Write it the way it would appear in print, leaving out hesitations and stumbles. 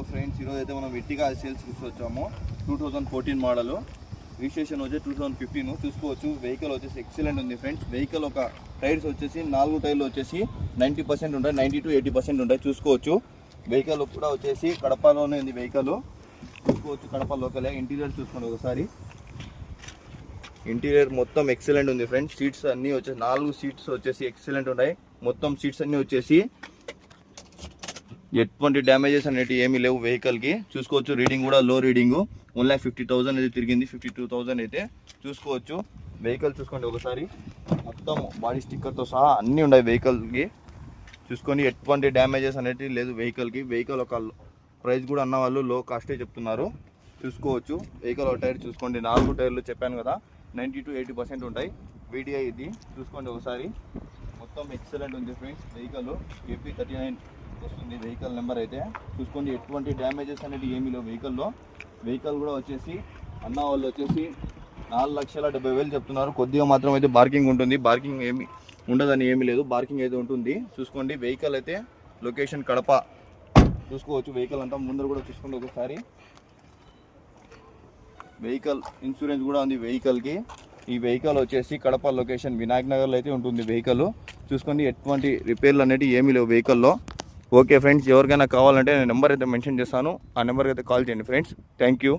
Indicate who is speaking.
Speaker 1: Friends ఈరోజు అయితే మనం వెట్టిగా సేల్స్ వచ్చాము 2014 మోడల్ రిజిస్ట్రేషన్ వచ్చి 2015 చూసుకోవచ్చు. వెహికల్ వచ్చేసి ఎక్సలెంట్ ఉంది ఫ్రెండ్స్. వెహికల్ ఒక టైర్స్ వచ్చేసి 4 టైర్లు వచ్చేసి 90% ఉంటాయి, 90 to 80% ఉంటాయి చూసుకోవచ్చు. వెహికల్ కూడా వచ్చేసి కడపలోనే ఉంది వెహికల్ చూసుకోవచ్చు. కడప లోకలే. ఇంటీరియర్ చూసుకోండి ఒకసారి. ఇంటీరియర్ మొత్తం ఎక్సలెంట్ ఉంది ఫ్రెండ్స్. సీట్స్ అన్నీ వచ్చేసి 4 సీట్స్ వచ్చేసి ఎక్సలెంట్ ఉంటాయి. మొత్తం సీట్స్ అన్నీ వచ్చేసి ఎటువంటి డ్యామేజెస్ అనేవి ఏమీ లేవు వెహికల్కి చూసుకోవచ్చు. రీడింగ్ కూడా లో రీడింగు 1,50,000 అయితే తిరిగింది, 52,000 అయితే చూసుకోవచ్చు. వెహికల్ చూసుకోండి ఒకసారి. మొత్తం బాడీ స్టిక్కర్తో సహా అన్నీ ఉన్నాయి వెహికల్కి చూసుకొని. ఎటువంటి డ్యామేజెస్ అనేవి లేదు వెహికల్కి. వెహికల్ ఒక ప్రైస్ కూడా అన్న వాళ్ళు లో కాస్టే చెప్తున్నారు చూసుకోవచ్చు. వెహికల్ ఒక టైర్ చూసుకోండి. 4 టైర్లు చెప్పాను కదా, 90 to 80% ఉంటాయి. వీడియో ఇది చూసుకోండి ఒకసారి. మొత్తం ఎక్సలెంట్ ఉంది ఫ్రెండ్స్. వెహికల్ AP39 వస్తుంది వెహికల్ నెంబర్ అయితే చూసుకోండి. ఎటువంటి డ్యామేజెస్ అనేది ఏమీ లేవు వెహికల్లో. వెహికల్ కూడా వచ్చేసి అన్న వాళ్ళు వచ్చేసి 4,70,000 చెప్తున్నారు. కొద్దిగా మాత్రం అయితే బార్కింగ్ ఉంటుంది, బార్కింగ్ ఏమి ఉండదని ఏమీ లేదు, బార్కింగ్ అయితే ఉంటుంది చూసుకోండి. వెహికల్ అయితే లొకేషన్ కడప చూసుకోవచ్చు. వెహికల్ అంతా ముందర కూడా చూసుకోండి ఒకసారి. వెహికల్ ఇన్సూరెన్స్ కూడా ఉంది వెహికల్కి. ఈ వెహికల్ వచ్చేసి కడప లొకేషన్ వినాయక్ నగర్లో అయితే ఉంటుంది వెహికల్ చూసుకోండి. ఎటువంటి రిపేర్లు అనేవి ఏమీ లేవు వెహికల్లో. ఓకే ఫ్రెండ్స్, ఎవరికైనా కావాలంటే నేను నెంబర్ అయితే మెన్షన్ చేస్తాను, ఆ నెంబర్కి అయితే కాల్ చేయండి ఫ్రెండ్స్. Thank you.